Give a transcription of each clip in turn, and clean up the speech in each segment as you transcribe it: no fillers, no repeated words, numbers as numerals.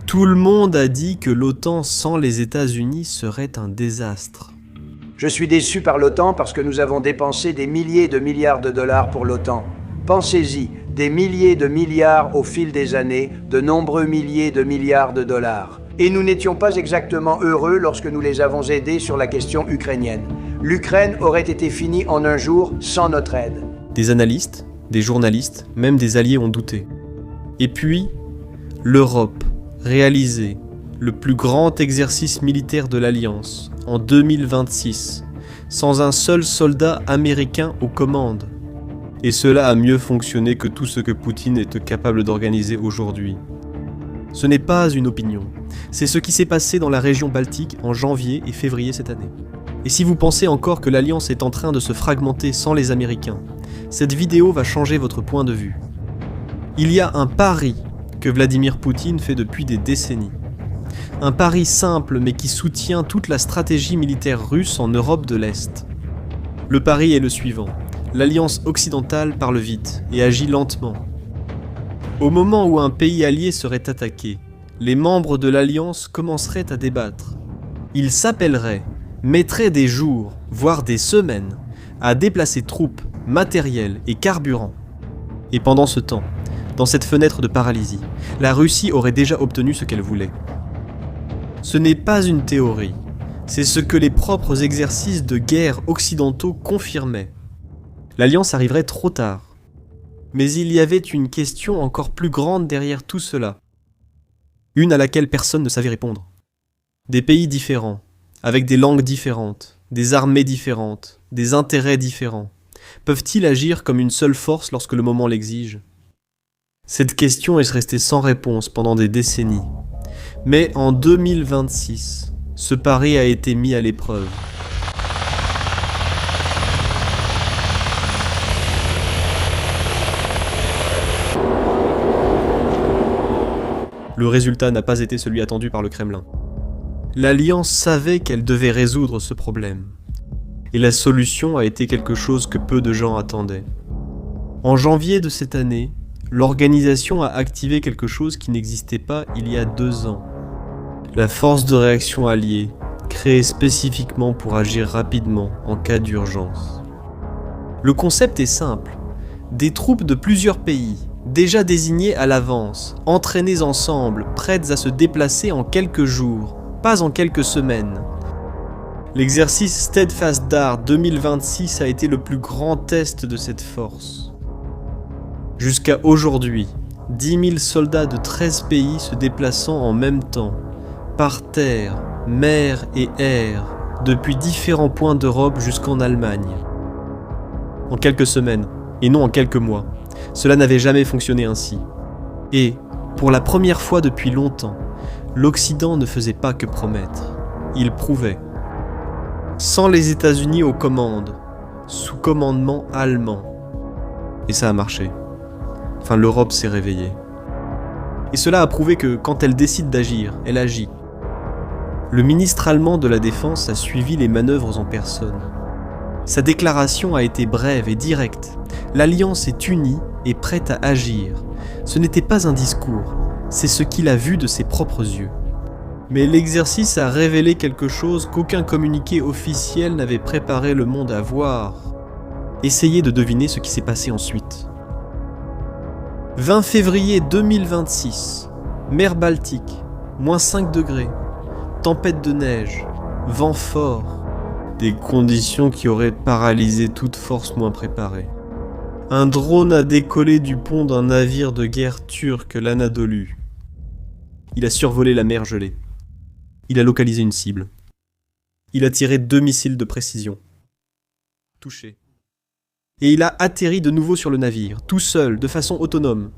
Tout le monde a dit que l'OTAN sans les États-Unis serait un désastre. Je suis déçu par l'OTAN parce que nous avons dépensé des milliers de milliards de dollars pour l'OTAN. Pensez-y, des milliers de milliards au fil des années, de nombreux milliers de milliards de dollars. Et nous n'étions pas exactement heureux lorsque nous les avons aidés sur la question ukrainienne. L'Ukraine aurait été finie en un jour sans notre aide. Des analystes, des journalistes, même des alliés ont douté. Et puis, l'Europe réalisait le plus grand exercice militaire de l'Alliance en 2026, sans un seul soldat américain aux commandes. Et cela a mieux fonctionné que tout ce que Poutine est capable d'organiser aujourd'hui. Ce n'est pas une opinion, c'est ce qui s'est passé dans la région baltique en janvier et février cette année. Et si vous pensez encore que l'Alliance est en train de se fragmenter sans les Américains, cette vidéo va changer votre point de vue. Il y a un pari que Vladimir Poutine fait depuis des décennies. Un pari simple mais qui soutient toute la stratégie militaire russe en Europe de l'Est. Le pari est le suivant. L'Alliance occidentale parle vite et agit lentement. Au moment où un pays allié serait attaqué, les membres de l'Alliance commenceraient à débattre. Ils s'appelleraient, mettraient des jours, voire des semaines, à déplacer troupes, matériel et carburant. Et pendant ce temps, dans cette fenêtre de paralysie, la Russie aurait déjà obtenu ce qu'elle voulait. Ce n'est pas une théorie, c'est ce que les propres exercices de guerre occidentaux confirmaient. L'Alliance arriverait trop tard. Mais il y avait une question encore plus grande derrière tout cela. Une à laquelle personne ne savait répondre. Des pays différents, avec des langues différentes, des armées différentes, des intérêts différents, peuvent-ils agir comme une seule force lorsque le moment l'exige ? Cette question est restée sans réponse pendant des décennies. Mais en 2026, ce pari a été mis à l'épreuve. Le résultat n'a pas été celui attendu par le Kremlin. L'Alliance savait qu'elle devait résoudre ce problème. Et la solution a été quelque chose que peu de gens attendaient. En janvier de cette année, l'organisation a activé quelque chose qui n'existait pas il y a 2 ans. La force de réaction alliée, créée spécifiquement pour agir rapidement en cas d'urgence. Le concept est simple. Des troupes de plusieurs pays, déjà désignés à l'avance, entraînés ensemble, prêtes à se déplacer en quelques jours, pas en quelques semaines. L'exercice Steadfast Dart 2026 a été le plus grand test de cette force. Jusqu'à aujourd'hui, 10 000 soldats de 13 pays se déplaçant en même temps, par terre, mer et air, depuis différents points d'Europe jusqu'en Allemagne. En quelques semaines, et non en quelques mois. Cela n'avait jamais fonctionné ainsi. Et, pour la première fois depuis longtemps, l'Occident ne faisait pas que promettre. Il prouvait. Sans les États-Unis aux commandes, sous commandement allemand. Et ça a marché. Enfin, l'Europe s'est réveillée. Et cela a prouvé que, quand elle décide d'agir, elle agit. Le ministre allemand de la Défense a suivi les manœuvres en personne. Sa déclaration a été brève et directe. L'Alliance est unie et prête à agir. Ce n'était pas un discours, c'est ce qu'il a vu de ses propres yeux. Mais l'exercice a révélé quelque chose qu'aucun communiqué officiel n'avait préparé le monde à voir. Essayez de deviner ce qui s'est passé ensuite. 20 février 2026, mer Baltique, -5 degrés, tempête de neige, vent fort. Des conditions qui auraient paralysé toute force moins préparée. Un drone a décollé du pont d'un navire de guerre turc, l'Anadolu. Il a survolé la mer gelée. Il a localisé une cible. Il a tiré 2 missiles de précision. Touché. Et il a atterri de nouveau sur le navire, tout seul, de façon autonome.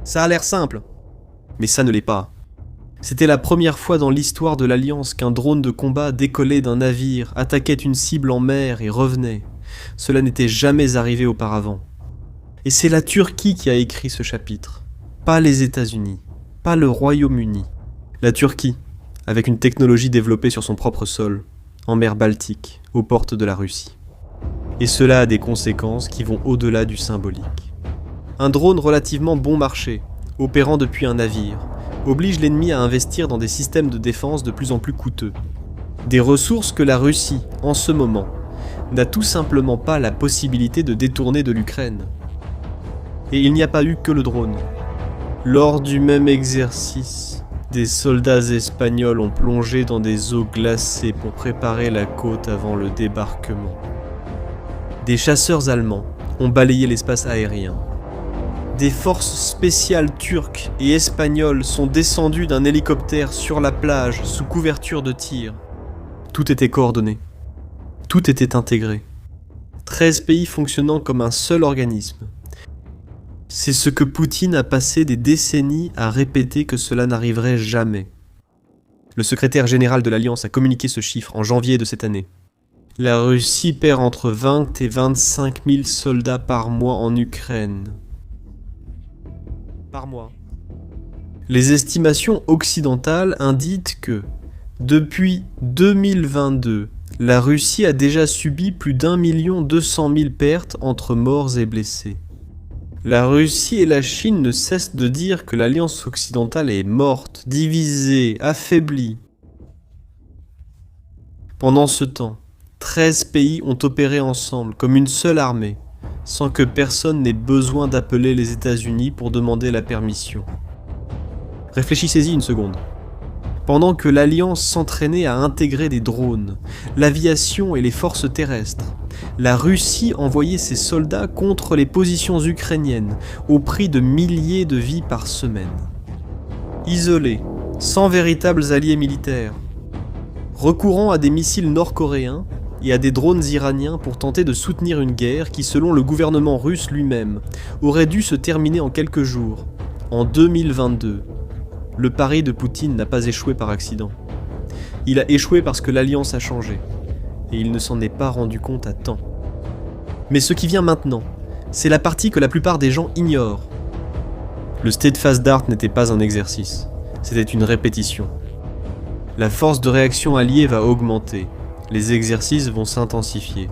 Ça a l'air simple, mais ça ne l'est pas. C'était la première fois dans l'histoire de l'Alliance qu'un drone de combat décollait d'un navire, attaquait une cible en mer et revenait. Cela n'était jamais arrivé auparavant. Et c'est la Turquie qui a écrit ce chapitre, pas les États-Unis, pas le Royaume-Uni. La Turquie, avec une technologie développée sur son propre sol, en mer Baltique, aux portes de la Russie. Et cela a des conséquences qui vont au-delà du symbolique. Un drone relativement bon marché, opérant depuis un navire, oblige l'ennemi à investir dans des systèmes de défense de plus en plus coûteux. Des ressources que la Russie, en ce moment, n'a tout simplement pas la possibilité de détourner de l'Ukraine. Et il n'y a pas eu que le drone. Lors du même exercice, des soldats espagnols ont plongé dans des eaux glacées pour préparer la côte avant le débarquement. Des chasseurs allemands ont balayé l'espace aérien. Des forces spéciales turques et espagnoles sont descendues d'un hélicoptère sur la plage sous couverture de tir. Tout était coordonné. Tout était intégré. 13 pays fonctionnant comme un seul organisme. C'est ce que Poutine a passé des décennies à répéter que cela n'arriverait jamais. Le secrétaire général de l'Alliance a communiqué ce chiffre en janvier de cette année. La Russie perd entre 20 et 25 000 soldats par mois en Ukraine. Par mois. Les estimations occidentales indiquent que, depuis 2022, la Russie a déjà subi plus d'1 200 000 pertes entre morts et blessés. La Russie et la Chine ne cessent de dire que l'alliance occidentale est morte, divisée, affaiblie. Pendant ce temps, 13 pays ont opéré ensemble comme une seule armée, sans que personne n'ait besoin d'appeler les États-Unis pour demander la permission. Réfléchissez-y une seconde. Pendant que l'Alliance s'entraînait à intégrer des drones, l'aviation et les forces terrestres, la Russie envoyait ses soldats contre les positions ukrainiennes au prix de milliers de vies par semaine. Isolés, sans véritables alliés militaires, recourant à des missiles nord-coréens et à des drones iraniens pour tenter de soutenir une guerre qui, selon le gouvernement russe lui-même, aurait dû se terminer en quelques jours, en 2022. Le pari de Poutine n'a pas échoué par accident. Il a échoué parce que l'alliance a changé, et il ne s'en est pas rendu compte à temps. Mais ce qui vient maintenant, c'est la partie que la plupart des gens ignorent. Le Steadfast Dart n'était pas un exercice, c'était une répétition. La force de réaction alliée va augmenter, les exercices vont s'intensifier.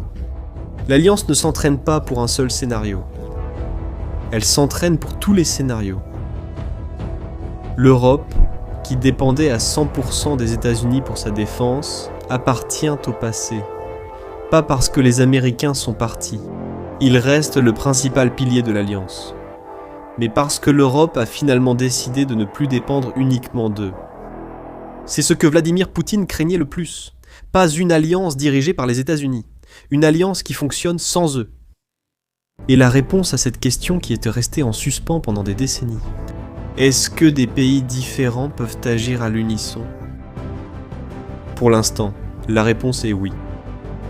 L'alliance ne s'entraîne pas pour un seul scénario. Elle s'entraîne pour tous les scénarios. L'Europe, qui dépendait à 100% des États-Unis pour sa défense, appartient au passé. Pas parce que les Américains sont partis. Ils restent le principal pilier de l'Alliance. Mais parce que l'Europe a finalement décidé de ne plus dépendre uniquement d'eux. C'est ce que Vladimir Poutine craignait le plus. Pas une alliance dirigée par les États-Unis. Une alliance qui fonctionne sans eux. Et la réponse à cette question qui était restée en suspens pendant des décennies. Est-ce que des pays différents peuvent agir à l'unisson ? Pour l'instant, la réponse est oui.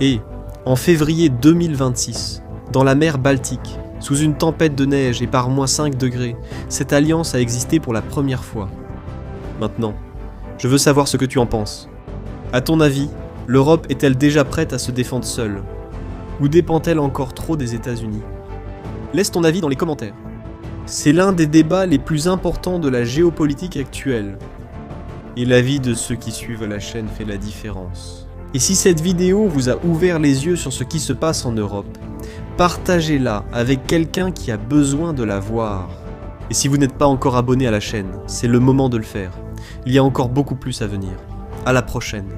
Et, en février 2026, dans la mer Baltique, sous une tempête de neige et par -5 degrés, cette alliance a existé pour la première fois. Maintenant, je veux savoir ce que tu en penses. À ton avis, l'Europe est-elle déjà prête à se défendre seule ? Ou dépend-elle encore trop des États-Unis ? Laisse ton avis dans les commentaires. C'est l'un des débats les plus importants de la géopolitique actuelle. Et l'avis de ceux qui suivent la chaîne fait la différence. Et si cette vidéo vous a ouvert les yeux sur ce qui se passe en Europe, partagez-la avec quelqu'un qui a besoin de la voir. Et si vous n'êtes pas encore abonné à la chaîne, c'est le moment de le faire. Il y a encore beaucoup plus à venir. À la prochaine.